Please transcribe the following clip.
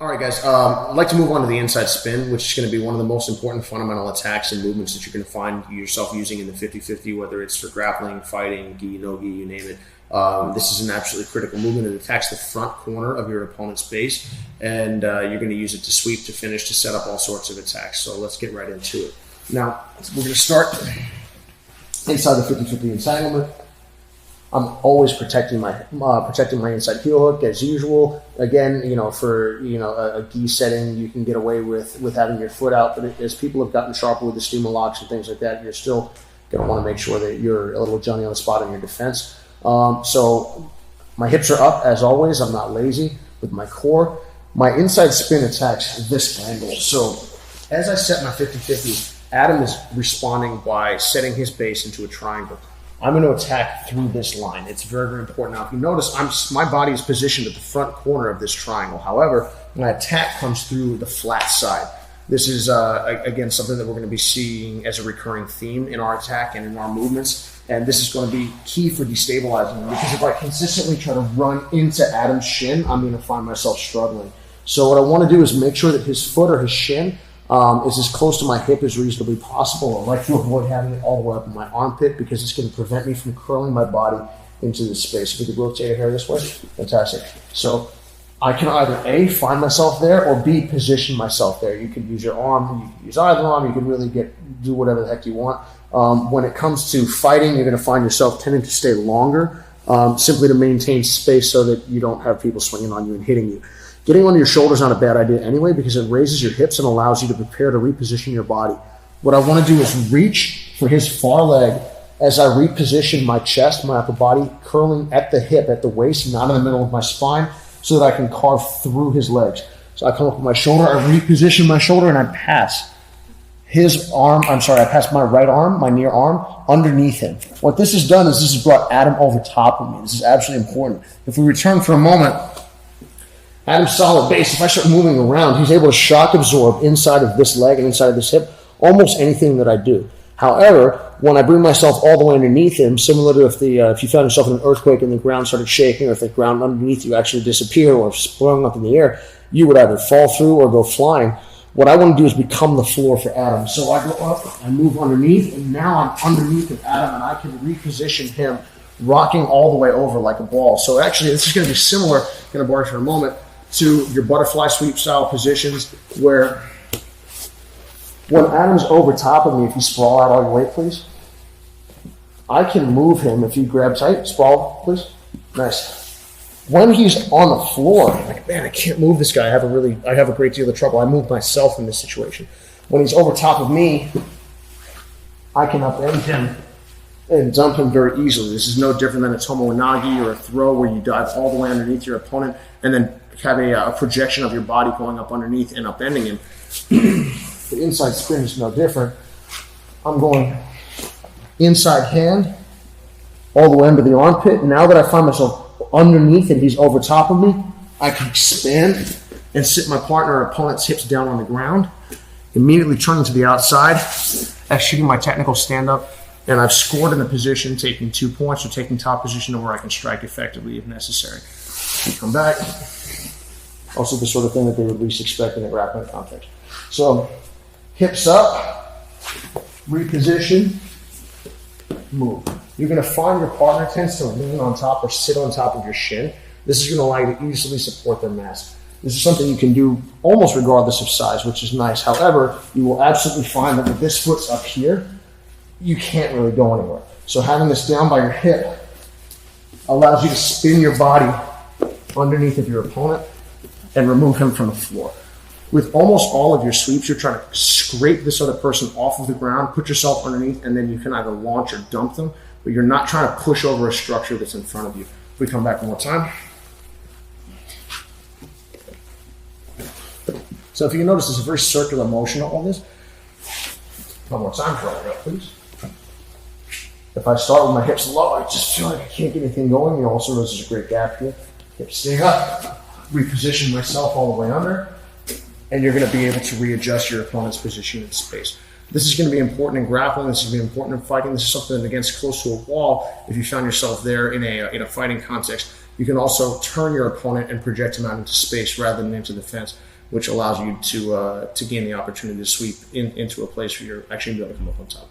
All right, guys. I'd like to move on to the inside spin, which is going to be one of the most important fundamental attacks and movements that you're going to find yourself using in the 50-50, whether it's for grappling, fighting, gi, no gi, you name it. This is an absolutely critical movement. It attacks the front corner of your opponent's base, and you're going to use it to sweep, to finish, to set up all sorts of attacks. So let's get right into it. Now, we're going to start inside the 50-50 entanglement. I'm always protecting my inside heel hook as usual. Again, for a gi setting, you can get away with having your foot out, but as people have gotten sharper with the steamer locks and things like that, you're still going to want to make sure that you're a little Johnny on the spot in your defense. So my hips are up as always. I'm not lazy with my core. My inside spin attacks this angle. So as I set my 50-50, Adam is responding by setting his base into a triangle. I'm going to attack through this line. It's very, very important. Now, if you notice, my body is positioned at the front corner of this triangle. However, my attack comes through the flat side. This is, again, something that we're going to be seeing as a recurring theme in our attack and in our movements. And this is going to be key for destabilizing him, because if I consistently try to run into Adam's shin, I'm going to find myself struggling. So what I want to do is make sure that his foot or his shin is as close to my hip as reasonably possible. I like to avoid having it all the way up in my armpit, because it's going to prevent me from curling my body into this space. If we could rotate your hair this way, fantastic. So I can either A, find myself there, or B, position myself there. You can use your arm, you can use either arm, you can really do whatever the heck you want. When it comes to fighting, you're going to find yourself tending to stay longer, simply to maintain space so that you don't have people swinging on you and hitting you. Getting on your shoulders is not a bad idea anyway, because it raises your hips and allows you to prepare to reposition your body. What I want to do is reach for his far leg as I reposition my chest, my upper body, curling at the hip, at the waist, not in the middle of my spine, so that I can carve through his legs. So I come up with my shoulder, I reposition my shoulder, and I pass I pass my right arm, my near arm, underneath him. What this has done is this has brought Adam over top of me. This is absolutely important. If we return for a moment, Adam's solid base, if I start moving around, he's able to shock absorb inside of this leg and inside of this hip almost anything that I do. However, when I bring myself all the way underneath him, similar to if you found yourself in an earthquake and the ground started shaking, or if the ground underneath you actually disappeared or sprung up in the air, you would either fall through or go flying. What I want to do is become the floor for Adam. So I go up, I move underneath, and now I'm underneath of Adam, and I can reposition him, rocking all the way over like a ball. So actually, this is going to be similar, going to borrow for a moment, to your butterfly sweep style positions, where when Adam's over top of me, if you sprawl out all your weight, please, I can move him. If you grab tight, sprawl, please. Nice. When he's on the floor, I'm like, man, I can't move this guy. I have a great deal of trouble. I move myself in this situation. When he's over top of me, I can upend him and dump him very easily. This is no different than a tomo inagi or a throw, where you dive all the way underneath your opponent and then have a projection of your body going up underneath and upending him. The inside spin is no different. I'm going inside hand all the way under the armpit. Now that I find myself underneath and he's over top of me, I can expand and sit my partner or opponent's hips down on the ground, immediately turning to the outside, executing my technical stand-up, and I've scored in the position, taking 2 points or taking top position where I can strike effectively if necessary. Come back. Also the sort of thing that they would least expect in a grappling context. So hips up, reposition, move. You're going to find your partner tends to lean on top or sit on top of your shin. This is going to allow you to easily support their mass. This is something you can do almost regardless of size, which is nice. However, you will absolutely find that with this foot's up here, you can't really go anywhere. So having this down by your hip allows you to spin your body underneath of your opponent and remove him from the floor. With almost all of your sweeps, you're trying to scrape this other person off of the ground, put yourself underneath, and then you can either launch or dump them, but you're not trying to push over a structure that's in front of you. If we come back one more time. So if you can notice, there's a very circular motion of all this. One more time, draw it up, please. If I start with my hips low, I just feel like I can't get anything going. You also notice there's a great gap here. Hips stay up, reposition myself all the way under, and you're going to be able to readjust your opponent's position in space. This is going to be important in grappling. This is going to be important in fighting. This is something against close to a wall. If you found yourself there in a fighting context, You can also turn your opponent and project him out into space rather than into the fence, which allows you to gain the opportunity to sweep into a place where you're actually going to come up on top.